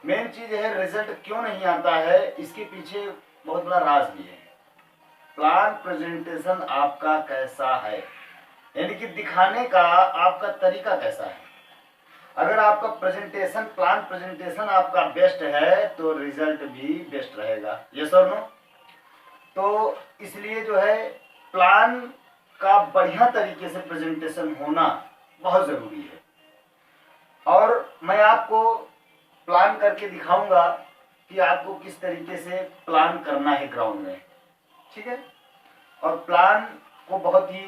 Main चीज है result क्यों नहीं आता है, इसके पीछे बहुत बड़ा राज भी है। प्लान प्रेजेंटेशन आपका कैसा है, यानी कि दिखाने का आपका तरीका कैसा है। अगर आपका प्रेजेंटेशन, प्लान प्रेजेंटेशन आपका बेस्ट है तो रिजल्ट भी बेस्ट रहेगा। यस और नो? तो इसलिए जो है प्लान का बढ़िया तरीके से प्रेजेंटेशन होना बहुत जरूरी है। और मैं आपको प्लान करके दिखाऊंगा कि आपको किस तरीके से प्लान करना है ग्राउंड में, ठीक है। और प्लान को बहुत ही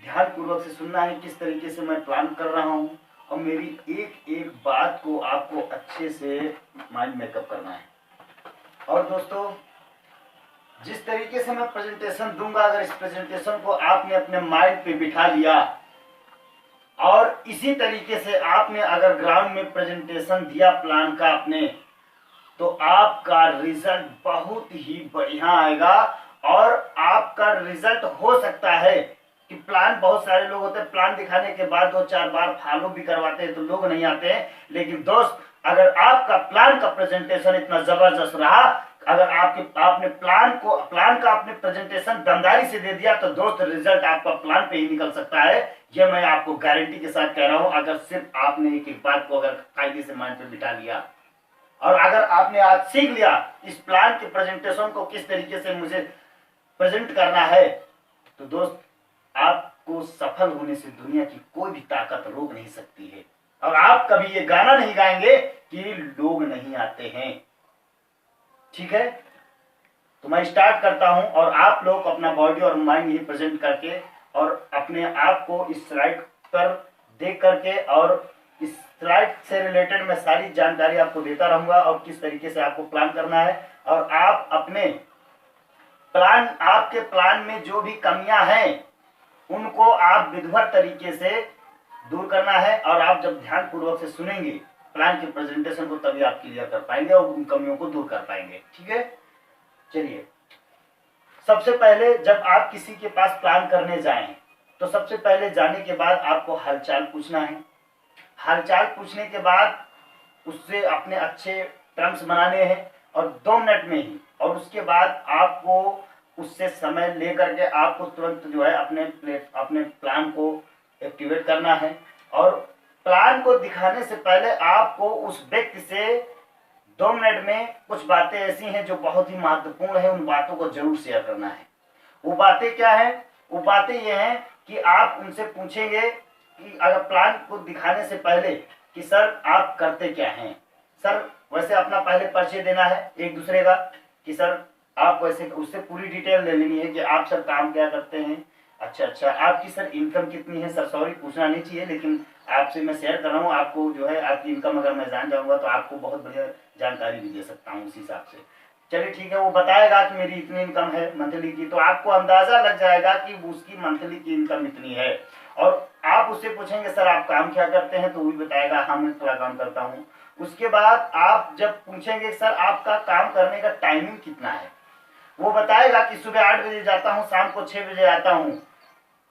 ध्यानपूर्वक से सुनना है, किस तरीके से मैं प्लान कर रहा हूं, और मेरी एक एक बात को आपको अच्छे से माइंड मेकअप करना है। और दोस्तों, जिस तरीके से मैं प्रेजेंटेशन दूंगा, अगर इस प्रेजेंटेशन को आपने अपने माइंड पे बिठा लिया और इसी तरीके से आपने अगर ग्राउंड में प्रेजेंटेशन दिया प्लान का अपने, तो आपका रिजल्ट बहुत ही बढ़िया आएगा। और आपका रिजल्ट हो सकता है कि प्लान, बहुत सारे लोग होते हैं प्लान दिखाने के बाद 2-4 बार फॉलो भी करवाते हैं तो लोग नहीं आते हैं। लेकिन दोस्त, अगर आपका प्लान का प्रेजेंटेशन इतना जबरदस्त रहा, अगर आपने प्लान का आपने प्रेजेंटेशन दमदारी से दे दिया, तो दोस्त रिजल्ट आपका प्लान पे ही निकल सकता है। ये मैं आपको गारंटी के साथ कह रहा हूं। अगर सिर्फ आपने एक एक बात को अगर कायदे से माइंड पे बिठा लिया, और अगर आपने आज सीख लिया इस प्लान के प्रेजेंटेशन को किस तरीके से मुझे प्रेजेंट करना है, तो दोस्त आपको सफल होने से दुनिया की कोई भी ताकत रोक नहीं सकती है। और आप कभी ये गाना नहीं गाएंगे कि लोग नहीं आते हैं, ठीक है। तो मैं स्टार्ट करता हूं, और आप लोग अपना बॉडी और माइंड ये प्रेजेंट करके और अपने आप को इस स्लाइड पर देख करके, और इस स्लाइड से रिलेटेड मैं सारी जानकारी आपको देता रहूंगा और किस तरीके से आपको प्लान करना है। और आप अपने प्लान, आपके प्लान में जो भी कमियां हैं उनको आप विधिवत तरीके से दूर करना है। और आप जब ध्यानपूर्वक से सुनेंगे प्लान के प्रेजेंटेशन को, तभी आप क्लियर कर पाएंगे और उन कमियों को दूर कर पाएंगे, ठीक है। चलिए, सबसे पहले जब आप किसी के पास प्लान करने जाएं, तो सबसे पहले जाने के बाद आपको हालचाल पूछना है। हालचाल पूछने के बाद उससे अपने अच्छे टर्म्स बनाने हैं, और 2 मिनट में ही, और उसके बाद आपको उससे समय लेकर के आपको तुरंत जो है अपने प्लान को एक्टिवेट करना है। और प्लान को दिखाने से पहले आपको उस व्यक्ति से 2 मिनट में कुछ बातें ऐसी हैं जो बहुत ही महत्वपूर्ण है, उन बातों को जरूर शेयर करना है। वो बातें क्या है? वो बातें ये हैं कि आप उनसे पूछेंगे कि अगर प्लान को दिखाने से पहले कि सर आप करते क्या हैं, सर वैसे अपना पहले परिचय देना है एक दूसरे का, कि सर आप वैसे, उससे पूरी डिटेल ले लेनी है कि आप सर काम क्या करते हैं। अच्छा, आपकी सर इनकम कितनी है? सर सॉरी, पूछना नहीं चाहिए, लेकिन आपसे मैं शेयर कर रहा हूँ। आपको जो है आपकी इनकम अगर मैं जान जाऊंगा तो आपको बहुत बढ़िया जानकारी भी दे सकता हूँ उस हिसाब से। चलिए ठीक है, वो बताएगा कि मेरी इतनी इनकम है मंथली की, तो आपको अंदाजा लग जाएगा कि उसकी मंथली की इनकम इतनी है। और आप उससे पूछेंगे सर आप काम क्या करते हैं, तो वो भी बताएगा हाँ मैं थोड़ा काम करता हूँ। उसके बाद आप जब पूछेंगे सर आपका काम करने का टाइमिंग कितना है, वो बताएगा कि सुबह 8 बजे जाता हूँ, शाम को 6 बजे आता हूँ।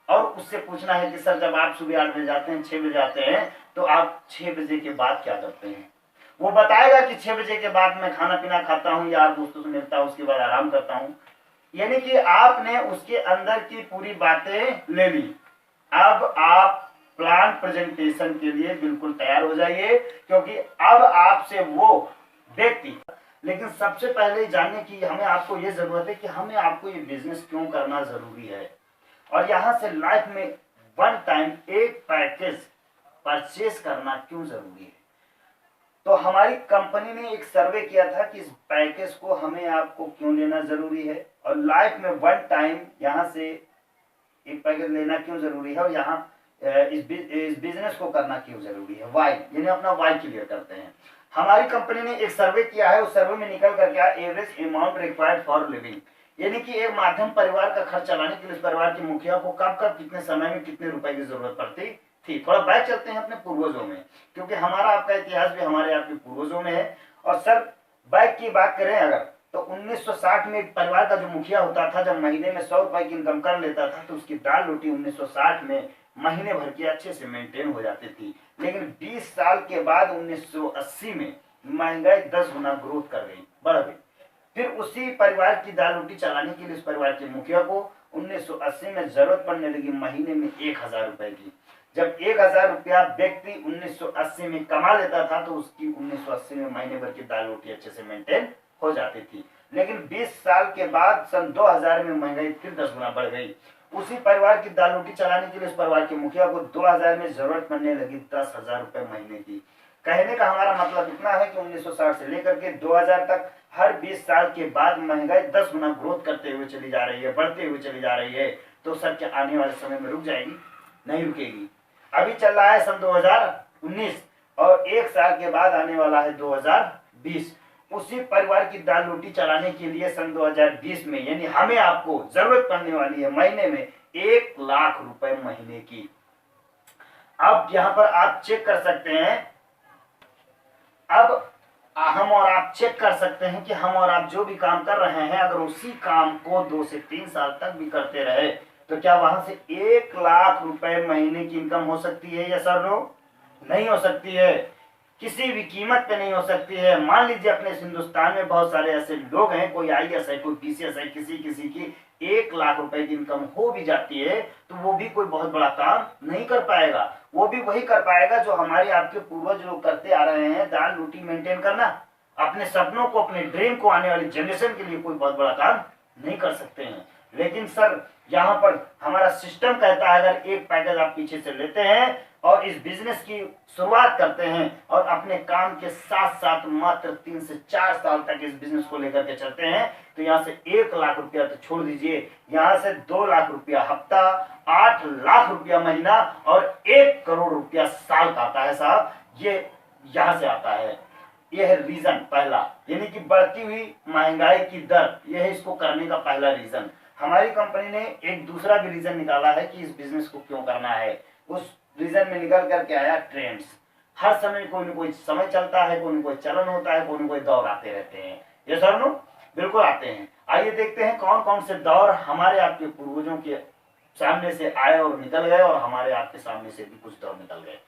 और उससे पूछना है कि सर जब आप सुबह 8 बजे जाते हैं, 6 बजे आते हैं, तो आप 6 बजे के बाद क्या करते हैं। वो बताएगा कि 6 बजे के बाद मैं खाना पीना खाता हूँ, यार दोस्तों से मिलता हूँ, उसके बाद आराम करता हूँ। यानी कि आपने उसके अंदर की पूरी बातें ले ली। अब आप प्लान प्रेजेंटेशन के लिए बिल्कुल तैयार हो जाइए, क्योंकि अब आपसे वो व्यक्ति, लेकिन सबसे पहले जानने की हमें आपको ये जरूरत है कि हमें आपको ये बिजनेस क्यों करना जरूरी है, और यहां से लाइफ में 1 टाइम एक पैकेज परचेस करना क्यों जरूरी है। तो हमारी कंपनी ने एक सर्वे किया था कि इस पैकेज को हमें आपको क्यों लेना जरूरी है, और लाइफ में 1 टाइम यहां से एक पैकेज लेना क्यों जरूरी है, और यहाँ इस बिजनेस को करना क्यों जरूरी है। वाई, यानी अपना वाई क्लियर करते हैं। हमारी कंपनी ने एक सर्वे किया है, उस सर्वे में निकल कर गया average amount required for living, यानी कि एक माध्यम परिवार का खर्च चलाने के लिए उस परिवार के मुखिया को कब कब कितने समय में कितने रुपए की जरूरत पड़ती थी। थोड़ा बैक चलते हैं अपने पूर्वजों में, क्योंकि हमारा आपका इतिहास भी हमारे आपके पूर्वजों में है। और सर बैक की बात करें अगर, तो 1960 में परिवार का जो मुखिया होता था, जब महीने में 100 रुपए की इनकम कर लेता था, तो उसकी दाल रोटी 1960 में महीने भर की अच्छे से मेंटेन हो जाती थी। लेकिन 20 साल के बाद 1980 में महंगाई 10 गुना ग्रोथ कर गई, बढ़ गई। फिर उसी परिवार की दाल रोटी चलाने के लिए उस परिवार के मुखिया को 1980 में जरूरत पड़ने लगी महीने में 1000 रुपए की। जब 1000 रुपया व्यक्ति 1980 में कमा लेता था तो उसकी 1980 में महीने भर की दाल रोटी अच्छे से मेंटेन हो जाती थी। लेकिन 20 साल के बाद सन 2000 में महंगाई फिर 10 गुना बढ़ गई। उसी परिवार की दाल रोटी चलाने के लिए उस परिवार के मुखिया को 2000 में जरूरत पड़ने लगी 10,000 रुपए महीने की। कहने का हमारा मतलब इतना है कि 1960 से लेकर के 2000 तक हर 20 साल के बाद महंगाई 10 गुना ग्रोथ करते हुए चली जा रही है, बढ़ते हुए चली जा रही है। तो सर क्या आने वाले समय में रुक जाएगी? नहीं रुकेगी। अभी चल रहा है सन 2019 और एक साल के बाद आने वाला है 2020। उसी परिवार की दाल रोटी चलाने के लिए सन 2020 में यानी हमें आपको जरूरत पड़ने वाली है महीने में 1 लाख रुपए महीने की। अब यहां पर आप चेक कर सकते हैं, अब हम और आप चेक कर सकते हैं कि हम और आप जो भी काम कर रहे हैं अगर उसी काम को 2 से 3 साल तक भी करते रहे तो क्या वहां से 1 लाख रुपए महीने की इनकम हो सकती है? या सर नो? नहीं हो सकती है, किसी भी कीमत पे नहीं हो सकती है। मान लीजिए अपने हिंदुस्तान में बहुत सारे ऐसे लोग हैं, कोई IAS है, कोई PCS है, किसी किसी की 1 लाख रुपए की इनकम हो भी जाती है तो वो भी कोई बहुत बड़ा काम नहीं कर पाएगा। वो भी वही कर पाएगा जो हमारे आपके पूर्वज लोग करते आ रहे हैं, दाल रोटी मेंटेन करना। अपने सपनों को, अपने ड्रीम को आने वाली जनरेशन के लिए कोई बहुत बड़ा काम नहीं कर सकते हैं। लेकिन सर यहाँ पर हमारा सिस्टम कहता है अगर एक पैकेज आप पीछे से लेते हैं और इस बिजनेस की शुरुआत करते हैं और अपने काम के साथ साथ मात्र 3 से 4 साल तक इस बिजनेस को लेकर के चलते हैं तो यहाँ से 1 लाख रुपया तो छोड़ दीजिए, यहाँ से 2 लाख रुपया हफ्ता, 8 लाख रुपया महीना और 1 करोड़ रुपया साल का आता है साहब। ये यहाँ से आता है। यह है रीजन पहला, यानी कि बढ़ती हुई महंगाई की दर, यह है इसको करने का पहला रीजन। हमारी कंपनी ने एक दूसरा भी रीजन निकाला है कि इस बिजनेस को क्यों करना है। उस रीजन में निकल करके आया ट्रेंड्स। हर समय कोई न कोई समय चलता है, कोई न कोई चलन होता है, कोई न कोई दौर आते रहते हैं। ये सर नो बिल्कुल आते हैं। आइए देखते हैं कौन कौन से दौर हमारे आपके पूर्वजों के सामने से आए और निकल गए और हमारे आपके सामने से भी कुछ दौर निकल गए।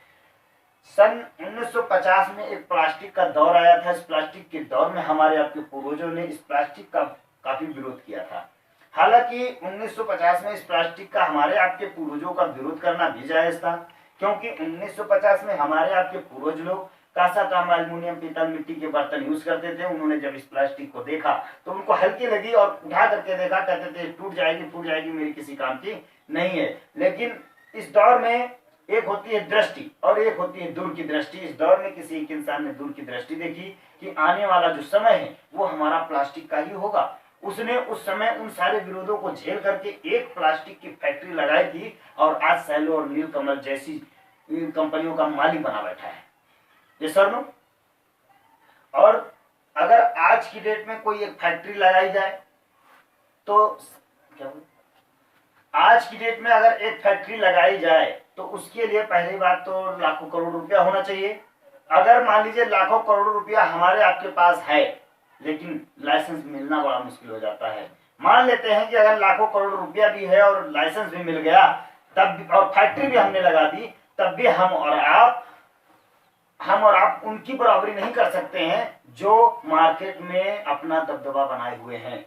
सन 1950 में एक प्लास्टिक का दौर आया था। इस प्लास्टिक के दौर में हमारे आपके पूर्वजों ने इस प्लास्टिक का काफी विरोध किया था। हालांकि 1950 में इस प्लास्टिक का हमारे आपके पूर्वजों का विरोध करना भी जायज था, क्योंकि 1950 में हमारे आपके पूर्वज लोग कांसा, तांबा, एल्युमिनियम, पीतल, मिट्टी के बर्तन यूज करते थे। उन्होंने जब इस प्लास्टिक को देखा तो उनको हल्की लगी और उठा करके देखा, कहते थे टूट जाएगी फूट जाएगी, मेरी किसी काम की नहीं है। लेकिन इस दौर में एक होती है दृष्टि और एक होती है दूर की दृष्टि। इस दौर में किसी एक इंसान ने दूर की दृष्टि देखी कि आने वाला जो समय है वो हमारा प्लास्टिक का ही होगा। उसने उस समय उन सारे विरोधों को झेल करके एक प्लास्टिक की फैक्ट्री लगाई थी और आज सैलो और नीलकमल जैसी कंपनियों का मालिक बना बैठा है। ये सर नो? और अगर आज की डेट में कोई एक फैक्ट्री लगाई जाए तो क्या, आज की डेट में अगर एक फैक्ट्री लगाई जाए तो उसके लिए पहली बात तो लाखों करोड़ रुपया होना चाहिए। अगर मान लीजिए लाखों करोड़ रुपया हमारे आपके पास है लेकिन लाइसेंस मिलना बड़ा मुश्किल हो जाता है। मान लेते हैं कि अगर लाखों करोड़ रुपया भी है और लाइसेंस भी मिल गया तब और फैक्ट्री भी हमने लगा दी, तब भी हम और आप उनकी बराबरी नहीं कर सकते हैं जो मार्केट में अपना दबदबा बनाए हुए हैं।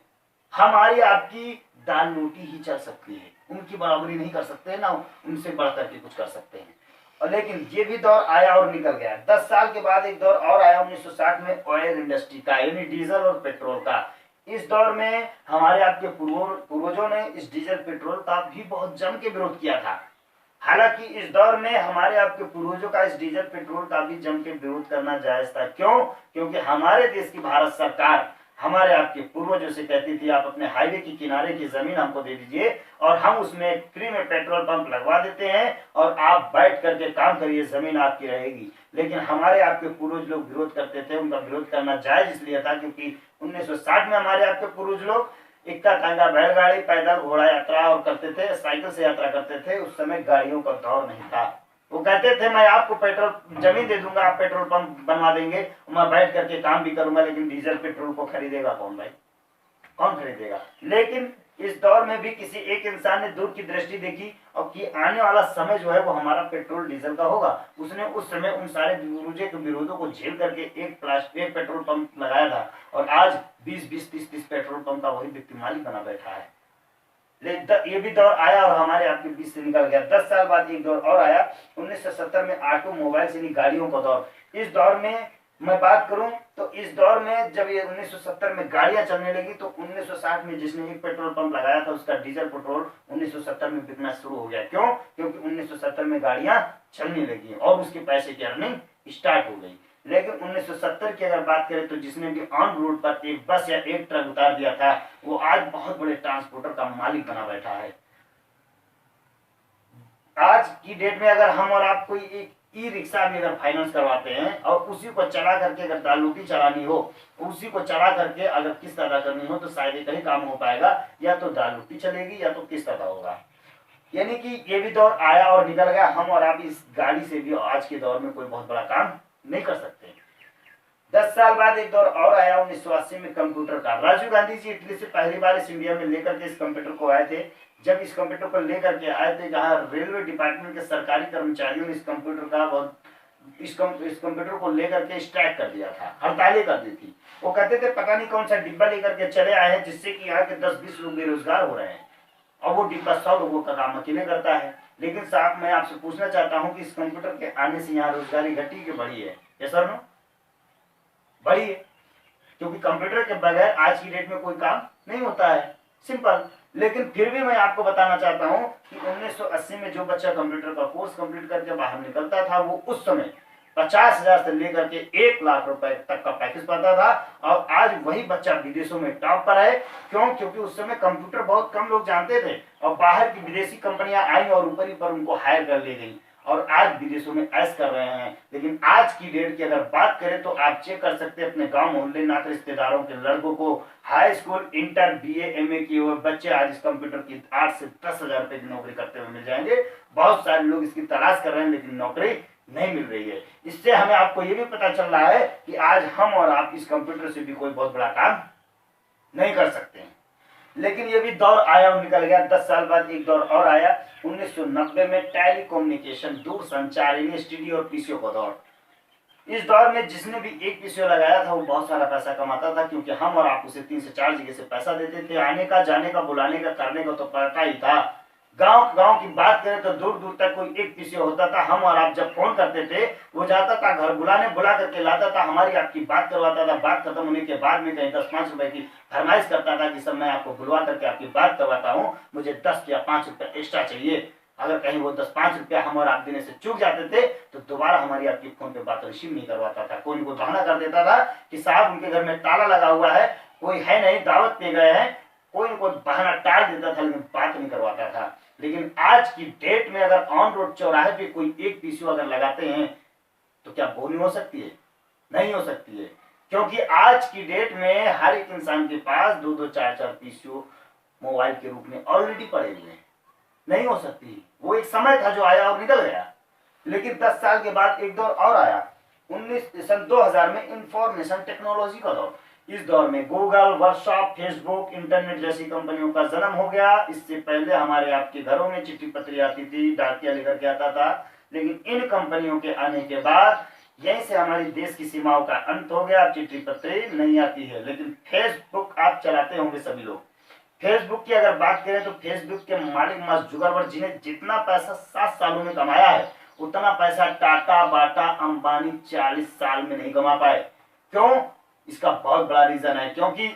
हमारी आपकी दाल रोटी ही चल सकती है, उनकी बराबरी नहीं कर सकते, ना उनसे बढ़ करके कुछ कर सकते हैं। और लेकिन ये भी दौर आया और निकल गया। 10 साल के बाद एक दौर और आया 1960 में ऑयल इंडस्ट्री का, यानी डीजल और पेट्रोल का। इस दौर में हमारे आपके पूर्वजों ने इस डीजल पेट्रोल का भी बहुत जम के विरोध किया था। हालांकि इस दौर में हमारे आपके पूर्वजों का इस डीजल पेट्रोल का भी जम के विरोध करना जायज था। क्यों? क्योंकि हमारे देश की भारत सरकार हमारे आपके पूर्वजों से कहती थी आप अपने हाईवे के किनारे की जमीन हमको दे दीजिए और हम उसमें फ्री में पेट्रोल पंप लगवा देते हैं और आप बैठ करके काम करिए, जमीन आपकी रहेगी। लेकिन हमारे आपके पूर्वज लोग विरोध करते थे। उनका विरोध करना जायज इसलिए था क्योंकि 1960 में हमारे आपके पूर्वज लोग इक्का तांगा बैलगाड़ी, पैदल, घोड़ा यात्रा और करते थे, साइकिल से यात्रा करते थे। उस समय गाड़ियों का दौर नहीं था। वो कहते थे मैं आपको पेट्रोल जमीन दे दूंगा, आप पेट्रोल पंप बनवा देंगे, मैं बैठ करके काम भी करूंगा, लेकिन डीजल पेट्रोल को खरीदेगा कौन भाई? कौन खरीदेगा? लेकिन इस दौर में भी किसी एक इंसान ने दूर की दृष्टि देखी और कि आने वाला समय जो है वो हमारा पेट्रोल डीजल का होगा। उसने उस समय उन सारे विरोधों को झेल करके एक पेट्रोल पंप लगाया था और आज 20-20, 30-30 पेट्रोल पंप का वही व्यक्ति मालिक बना बैठा है। ये भी दौर आया और हमारे आपके बीच से निकल गया। 10 साल बाद एक दौर और आया, 1970 में ऑटोमोबाइल यानी गाड़ियों का दौर। इस दौर में मैं बात करूं तो इस दौर में जब ये 1970 में गाड़ियां चलने लगी तो 1960 में जिसने एक पेट्रोल पंप लगाया था उसका डीजल पेट्रोल 1970 में बिकना शुरू हो गया। क्यों? क्योंकि 1970 में गाड़ियां चलने लगी और उसके पैसे की अर्निंग स्टार्ट हो गई। लेकिन 1970 की अगर बात करें तो जिसने भी ऑन रोड पर एक बस या एक ट्रक उतार दिया था वो आज बहुत बड़े ट्रांसपोर्टर का मालिक बना बैठा है। आज की डेट में अगर हम और आप कोई एक ई रिक्शा भी अगर फाइनेंस करवाते हैं और उसी को चला करके अगर दालूटी चलानी हो, उसी को चला करके अगर किस्त अदा करनी हो तो शायद एक ही काम हो पाएगा, या तो दालूटी चलेगी या तो किस्त अदा होगा। यानी कि ये भी दौर आया और निकल गया। हम और आप इस गाड़ी से भी आज के दौर में कोई बहुत बड़ा काम नहीं कर सकते। 10 साल बाद एक दौर और आया 1980 में कंप्यूटर का। राजीव गांधी जी इटली से पहली बार इस इंडिया में लेकर के इस कंप्यूटर को आए थे। जब इस कंप्यूटर को लेकर के आए थे, जहां रेलवे डिपार्टमेंट के सरकारी कर्मचारियों ने इस कंप्यूटर को लेकर के स्ट्राइक कर दिया था, हड़तालें कर दी थी। वो कहते थे पता नहीं कौन सा डिब्बा लेकर के चले आए हैं जिससे कि यहाँ के 10-20 लोग बेरोजगार हो रहे हैं और वो डिब्बा 100 लोगों का काम अकेले करता है। लेकिन साहब मैं आपसे पूछना चाहता हूँ कि इस कंप्यूटर के आने से यहाँ रोजगारी घटी कि बढ़ी है? Yes sir no? बढ़ी है, क्योंकि कंप्यूटर के बगैर आज की डेट में कोई काम नहीं होता है, सिंपल। लेकिन फिर भी मैं आपको बताना चाहता हूं कि 1980 में जो बच्चा कंप्यूटर का कोर्स कंप्लीट करके बाहर निकलता था वो उस समय 50,000 से लेकर के 1 लाख रुपए तक का पैकेज पाता था और आज वही बच्चा विदेशों में टॉप पर है। क्यों? क्योंकि उस समय कंप्यूटर बहुत कम लोग जानते थे और बाहर की विदेशी कंपनियां आई और ऊपर ही पर उनको हायर कर ले गई और आज विदेशों में ऐश कर रहे हैं। लेकिन आज की डेट की अगर बात करें तो आप चेक कर सकते हैं अपने गांव मोहल्ले नाते रिश्तेदारों के लड़कों को high school, inter, BA, MA किए हुए बच्चे आज इस कंप्यूटर की 8 से 10,000 रुपए की नौकरी करते हुए मिल जाएंगे। बहुत सारे लोग इसकी तलाश कर रहे हैं लेकिन नौकरी नहीं मिल रही है। इससे हमें आपको ये भी पता चल रहा है कि आज हम और आप इस कंप्यूटर से भी कोई बहुत बड़ा काम नहीं कर सकते हैं। लेकिन ये भी दौर आया और निकल गया। 10 साल बाद एक दौर और आया 1990 में टेलीकम्युनिकेशन, दूर संचार यानी एसटीडी और पीसीओ का दौर। इस दौर में जिसने भी एक पीसीओ लगाया था वो बहुत सारा पैसा कमाता था, क्योंकि हम और आप उसे 3 से 4 जगह से पैसा देते थे। आने का, जाने का, बुलाने का, करने का तो पता ही था। गांव की बात करें तो दूर दूर तक कोई एक पीसीओ होता था। हम और आप जब फोन करते थे वो जाता था घर, बुला करके लाता था, हमारी आपकी बात करवाता था। बात खत्म होने के बाद में कहीं 10-5 रुपए की फरमाइश करता था कि सब मैं आपको बुलवा करके आपकी बात करवाता हूँ, मुझे 10 या 5 रुपए एक्स्ट्रा चाहिए। अगर कहीं वो 10-5 रुपया हम और आप देने से चूक जाते थे तो दोबारा हमारी आपकी फोन पे बात रिसीव नहीं करवाता था। कोई बहाना कर देता था कि साहब उनके घर में ताला लगा हुआ है, कोई है नहीं, दावत पे गए हैं, कोई बहाना टाल देता था लेकिन बात नहीं करवाता था। लेकिन आज की डेट में अगर ऑन रोड चौराहे पे कोई एक पीसीओ अगर लगाते हैं तो क्या बोनी हो सकती है? नहीं हो सकती है, क्योंकि आज की डेट में हर एक इंसान के पास 2-2, 4-4 पीसीओ मोबाइल के रूप में ऑलरेडी पड़े हुए हैं। नहीं हो सकती। वो एक समय था जो आया और निकल गया। लेकिन 10 साल के बाद एक दौर और आया 19 2000 में इंफॉर्मेशन टेक्नोलॉजी का दौर। इस दौर में गूगल, व्हाट्सएप, फेसबुक, इंटरनेट जैसी कंपनियों का जन्म हो गया। इससे पहले हमारे आपके घरों में चिट्ठी पत्री आती थी, डाकिया लेकर के आता था। लेकिन इन कंपनियों के आने के बाद यहीं से हमारे देश की सीमाओं का अंत हो गया। चिट्ठी पत्री नहीं आती है। लेकिन फेसबुक आप चलाते होंगे सभी लोग। फेसबुक की अगर बात करें तो फेसबुक के मालिक मार्क जुकरबर्ग जी ने जितना पैसा 7 सालों में कमाया है उतना पैसा टाटा, बाटा, अंबानी 40 साल में नहीं कमा पाए। क्यों? इसका बहुत बड़ा रीजन है, क्योंकि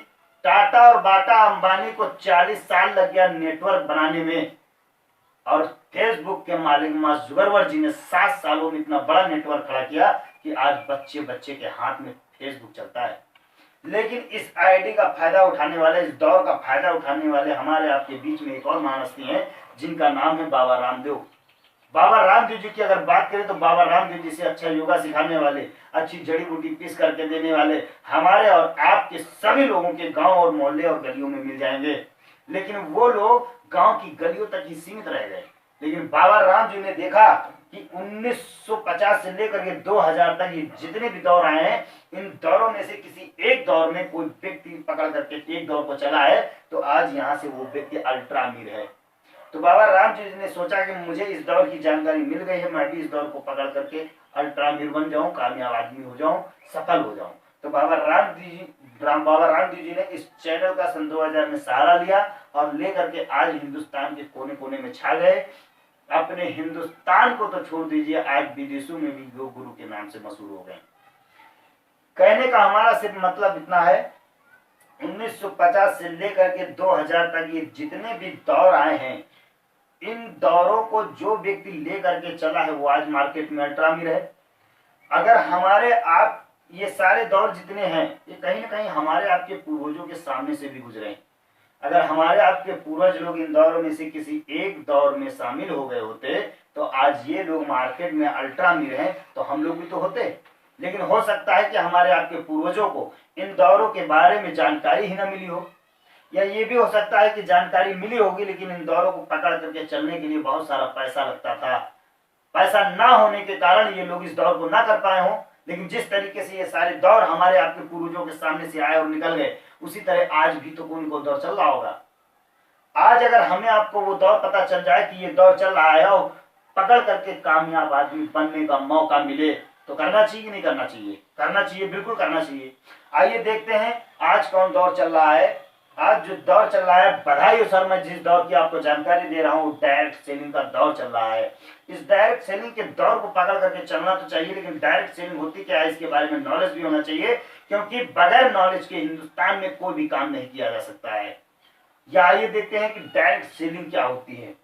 टाटा और बाटा, अंबानी को 40 साल लग गया नेटवर्क बनाने में और फेसबुक के मालिक मार्क जुकरबर्ग जी ने 7 सालों में इतना बड़ा नेटवर्क खड़ा किया कि आज बच्चे बच्चे के हाथ में फेसबुक चलता है। लेकिन इस आईडी का फायदा उठाने वाले, इस दौर का फायदा उठाने वाले हमारे आपके बीच में एक और महान हैं जिनका नाम है बाबा रामदेव। बाबा रामदेव जी की अगर बात करें तो बाबा रामदेव जी से अच्छा योगा सिखाने वाले, अच्छी जड़ी बूटी पीस करके देने वाले हमारे और आपके सभी लोगों के गांव और मोहल्ले और गलियों में मिल जाएंगे। लेकिन वो लोग गांव की गलियों तक ही सीमित रह गए। लेकिन बाबा राम जी ने देखा कि 1950 से लेकर के 2000 तक ये जितने भी दौर आए हैं इन दौरों में से किसी एक एक दौर में कोई व्यक्ति पकड़ करके एक दौर को चला है तो आज यहाँ से वो व्यक्ति अल्ट्रा अमीर है। तो बाबा रामदेव जी ने सोचा कि मुझे इस दौर की जानकारी मिल गई है, मैं भी इस दौर को पकड़ करके अल्ट्रा अमीर बन जाऊं, कामयाब आदमी हो जाऊं, सफल हो जाऊं। तो बाबा रामदेव जी ने इस चैनल का सन 2000 में सहारा लिया और लेकर के आज हिंदुस्तान के कोने कोने में छा गए। अपने हिंदुस्तान को तो छोड़ दीजिए, आज विदेशों में भी योग गुरु के नाम से मशहूर हो गए। कहने का हमारा सिर्फ मतलब इतना है, 1950 से लेकर के 2000 तक ये जितने भी दौर आए हैं, इन दौरों को जो व्यक्ति लेकर के चला है वो आज मार्केट में अल्ट्रा अमीर है। अगर हमारे आप ये सारे दौर जितने हैं ये कहीं ना कहीं हमारे आपके पूर्वजों के सामने से भी गुजरे हैं। अगर हमारे आपके पूर्वज लोग इन दौरों में से किसी एक दौर में शामिल हो गए होते तो आज ये लोग मार्केट में अल्ट्रा अमीर हैं, तो हम लोग भी तो होते। लेकिन हो सकता है कि हमारे आपके पूर्वजों को इन दौरों के बारे में जानकारी ही न मिली हो, या ये भी हो सकता है कि जानकारी मिली होगी लेकिन इन दौरों को पकड़ करके चलने के लिए बहुत सारा पैसा लगता था। पैसा ना होने के कारण ये लोग इस दौर को ना कर पाए हों। लेकिन जिस तरीके से ये सारे दौर हमारे आपके पूर्वजों के सामने से आए और निकल गए, उसी तरह आज भी तो कोई को दौर चल रहा होगा। आज अगर हमें आपको वो दौर पता चल जाए कि ये दौर चल रहा है और पकड़ करके कामयाब आदमी बनने का मौका मिले तो करना चाहिए कि नहीं करना चाहिए? करना चाहिए, बिल्कुल करना चाहिए। आइए देखते हैं आज कौन दौर चल रहा है। आज जो दौर चल रहा है, बधाई हो सर, मैं जिस दौर की आपको जानकारी दे रहा हूँ डायरेक्ट सेलिंग का दौर चल रहा है। इस डायरेक्ट सेलिंग के दौर को पकड़ करके चलना तो चाहिए, लेकिन डायरेक्ट सेलिंग होती क्या है इसके बारे में नॉलेज भी होना चाहिए, क्योंकि बगैर नॉलेज के हिंदुस्तान में कोई भी काम नहीं किया जा सकता है। या आइए देखते हैं कि डायरेक्ट सेलिंग क्या होती है।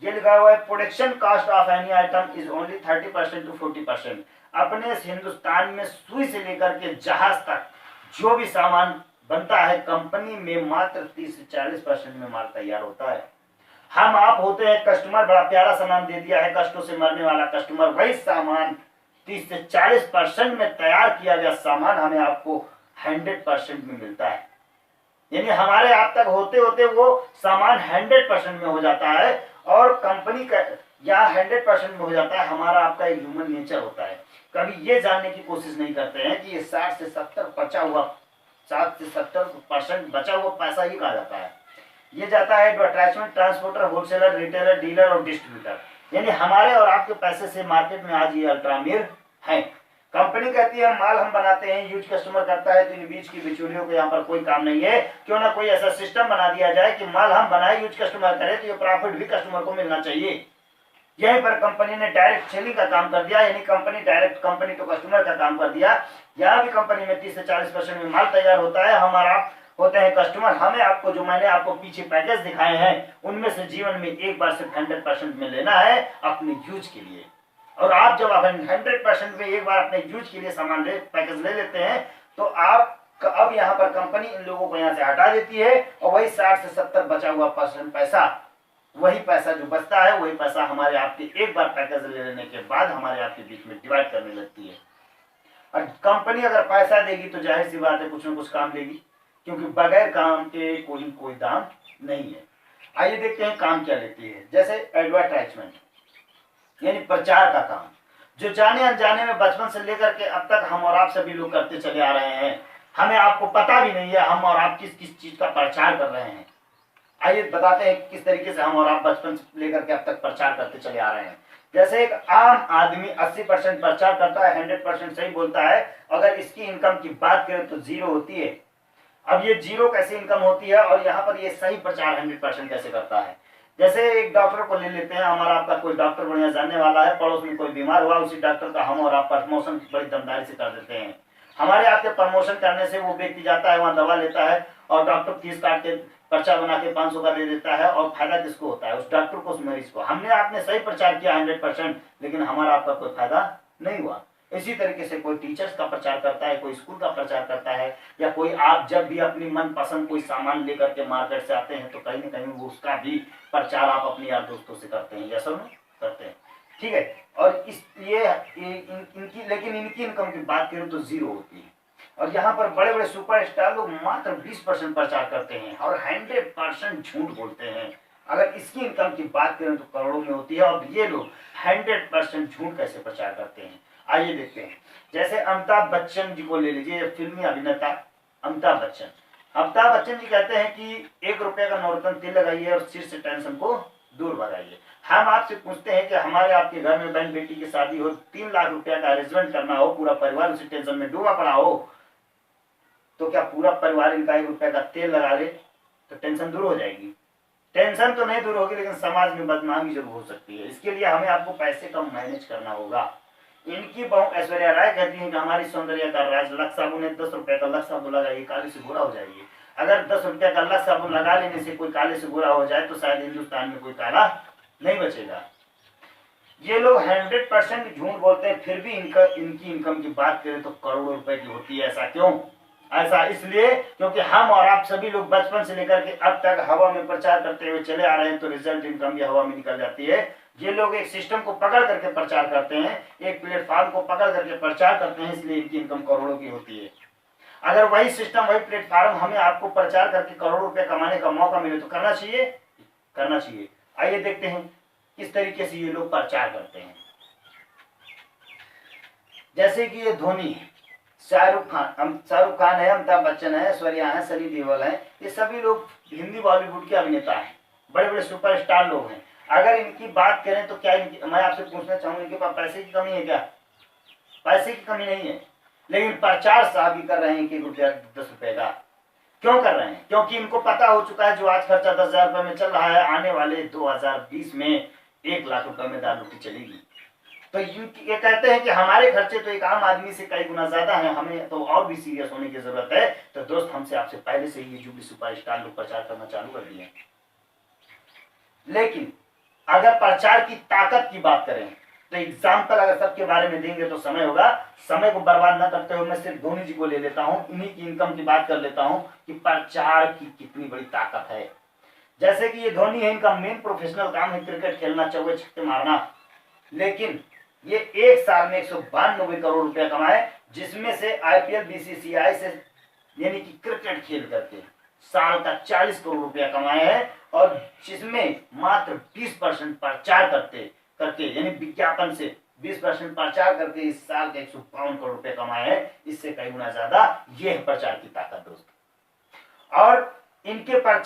ये लिखा हुआ है, production cost of any item is only 30% to 40%। अपने हिंदुस्तान में सुई से लेकर के जहाज तक जो भी सामान बनता है, कंपनी में मात्र 30 से 40% में माल तैयार होता है। हम आप होते हैं कस्टमर, बड़ा प्यारा सामान दे दिया है, कष्टों से मरने वाला कस्टमर, वही सामान 30 से 40% में तैयार किया गया सामान हमें आपको 100% में मिलता है। यानी हमारे आप तक होते होते वो सामान 100% में हो जाता है और कंपनी का यहाँ 100% में हो जाता है। हमारा आपका एक ह्यूमन नेचर होता है, कभी ये जानने की कोशिश नहीं करते हैं कि ये 60 से 70% बचा हुआ पैसा ही कहा जाता है। ये जाता है advertisement, transporter, wholesaler, retailer, dealer और डिस्ट्रीब्यूटर। यानी हमारे और आपके पैसे से मार्केट में आज ये अल्ट्रा अमीर है। कंपनी कहती है माल हम बनाते हैं, यूज कस्टमर करता है, तो इन बीच की बिचौलियों को यहाँ पर कोई काम नहीं है। क्यों ना कोई ऐसा सिस्टम बना दिया जाए कि माल हम बनाए, यूज कस्टमर करे, तो ये प्रॉफिट भी कस्टमर को मिलना चाहिए। यहीं पर कंपनी ने डायरेक्ट सेलिंग का काम कर दिया, यानी कंपनी तो कस्टमर का काम कर दिया। यहाँ भी कंपनी में 30 से 40% में माल तैयार होता है, हमारा होते हैं कस्टमर। हमें आपको जो मैंने आपको पीछे पैकेज दिखाए हैं उनमें से जीवन में एक बार सिर्फ 100% में लेना है अपने यूज के लिए। और आप जब 100% में एक बार अपने यूज के लिए सामान पैकेज ले लेते हैं तो आप अब यहाँ पर कंपनी इन लोगों को यहाँ से हटा देती है और वही 60 से 70 बचा हुआ पैसा, वही पैसा जो बचता है वही पैसा हमारे आपके एक बार पैकेज ले लेने के बाद हमारे आपके बीच में डिवाइड करने लगती है। और कंपनी अगर पैसा देगी तो जाहिर सी बात है कुछ ना कुछ काम देगी, क्योंकि बगैर काम के कोई दाम नहीं है। आइए देखते हैं काम क्या लेती है। जैसे एडवर्टाइजमेंट यानी प्रचार का काम, जो जाने अनजाने में बचपन से लेकर के अब तक हम और आप सभी लोग करते चले आ रहे हैं। हमें आपको पता भी नहीं है हम और आप किस किस चीज का प्रचार कर रहे हैं। आइए बताते हैं किस तरीके से हम और आप बचपन से लेकर के अब तक प्रचार करते चले आ रहे हैं। जैसे एक आम आदमी 80% प्रचार करता है, 100% सही बोलता है। अगर इसकी इनकम की बात करें तो जीरो होती है। अब ये जीरो कैसे इनकम होती है और यहाँ पर ये सही प्रचार 100% कैसे करता है। जैसे एक डॉक्टर को ले लेते हैं, हमारा आपका कोई डॉक्टर बढ़िया जानने वाला है, पड़ोस में कोई बीमार हुआ, उसी डॉक्टर का हम और आप प्रमोशन बड़ी दमदारी से कर देते हैं। हमारे आपके प्रमोशन करने से वो व्यक्ति जाता है, वहाँ दवा लेता है और डॉक्टर फीस काट के पर्चा बना के 500 का दे देता है। और फायदा किसको होता है? उस डॉक्टर को, उस मरीज को। हमने आपने सही प्रचार किया 100%, लेकिन हमारा आपका कोई फायदा नहीं हुआ। इसी तरीके से कोई टीचर्स का प्रचार करता है, कोई स्कूल का प्रचार करता है, या कोई आप जब भी अपनी मनपसंद कोई सामान लेकर के मार्केट से आते हैं तो कहीं ना कहीं वो उसका भी प्रचार आप अपने यार दोस्तों से करते हैं, या सब करते हैं, ठीक है। और इसलिए लेकिन इनकी इनकम की बात करें तो जीरो होती है। और यहाँ पर बड़े बड़े सुपरस्टार लोग मात्र 20% प्रचार करते हैं और 100% झूठ बोलते हैं। अगर इसकी इनकम की बात करें तो करोड़ों में होती है। और ये लोग 100% झूठ कैसे प्रचार करते हैं। आइए देखते हैं, जैसे अमिताभ बच्चन जी को ले लीजिए, फिल्मी अभिनेता अमिताभ बच्चन। अमिताभ बच्चन जी कहते हैं कि 1 रुपए का नवरत्न तेल लगाइए और सिर से टेंशन को दूर भगाइए। हम आपसे पूछते हैं कि हमारे आपके घर में बहन बेटी की शादी हो, 3 लाख रुपया का अरेंजमेंट करना हो, पूरा परिवार उसी टेंशन में डूबा पड़ा हो, तो क्या पूरा परिवार इनका 1 रुपए का तेल लगा ले तो टेंशन दूर हो जाएगी? टेंशन तो नहीं दूर होगी, लेकिन समाज में बदनामी जरूर हो सकती है। इसके लिए हमें आपको पैसे का मैनेज करना होगा। इनकी बहू ऐश्वर्या राय कहती है कि हमारी सौंदर्य का राज लक्स साबुन है, 10 रुपए का लक्स साबुन लगाइए, काले से गोरा हो जाएगी। अगर 10 रुपए का लक्स साबुन लगा लेने से कोई काले से गोरा हो जाए तो शायद हिंदुस्तान में कोई काला नहीं बचेगा। ये लोग 100% झूठ बोलते हैं, फिर भी इनकी इनकम की बात करें तो करोड़ों रुपए की होती है। ऐसा क्यों? ऐसा इसलिए क्योंकि हम और आप सभी लोग बचपन से लेकर के अब तक हवा में प्रचार करते हुए चले आ रहे हैं, तो रिजल्ट इनकम भी हवा में निकल जाती है। ये लोग एक सिस्टम को पकड़ करके प्रचार करते हैं, एक प्लेटफॉर्म को पकड़ करके प्रचार करते हैं, इसलिए इनकी इनकम करोड़ों की होती है। अगर वही सिस्टम, वही प्लेटफॉर्म हमें आपको प्रचार करके करोड़ों रुपए कमाने का मौका मिले तो करना चाहिए, करना चाहिए। आइए देखते हैं किस तरीके से ये लोग प्रचार करते हैं। जैसे कि ये धोनी है, शाहरुख खान है, अमिताभ बच्चन है, ऐश्वर्या है, सनी देओल है, ये सभी लोग हिंदी बॉलीवुड के अभिनेता हैं, बड़े बड़े सुपरस्टार लोग हैं। अगर इनकी बात करें तो क्या मैं आपसे पूछना चाहूंगा, इनके पास पैसे की कमी है क्या? पैसे की कमी नहीं है, लेकिन प्रचार साहब भी कर रहे हैं कि 1-10 रुपए का। क्यों कर रहे हैं? क्योंकि इनको पता हो चुका है जो आज खर्चा 10,000 रुपए में चल रहा है, आने वाले 2020 में 1 लाख रुपए में दाल रोटी चलेगी। तो ये कहते हैं कि हमारे खर्चे तो एक आम आदमी से कई गुना ज्यादा है, हमें तो और भी सीरियस होने की जरूरत है। तो दोस्त, हमसे आपसे पहले से ही जो भी सुपरस्टार लोग प्रचार करना चालू कर दिए। लेकिन अगर प्रचार की ताकत की बात करें तो एग्जाम्पल अगर सबके बारे में देंगे तो समय होगा। समय को बर्बाद न करते हुए मैं सिर्फ धोनी जी को ले लेता हूं, इन्हीं की इनकम की बात कर लेता हूं कि प्रचार की कितनी बड़ी ताकत है। जैसे कि ये धोनी है, इनका मेन प्रोफेशनल काम है क्रिकेट खेलना, चौके छक्के मारना, लेकिन ये एक साल में 192 करोड़ रुपया कमाए, जिसमें से आईपीएल बीसीसीआई से यानी कि क्रिकेट खेल करके साल का 40 करोड़ रुपया कमाए हैं, और जिसमें मात्र 20% प्रचार करके यानी विज्ञापन से 20% प्रचार करके इस साल के 152 करोड़ रुपए कमाए हैं। इससे कई गुना ज्यादा ये है प्रचार की ताकत दोस्त। और इनके प्रचार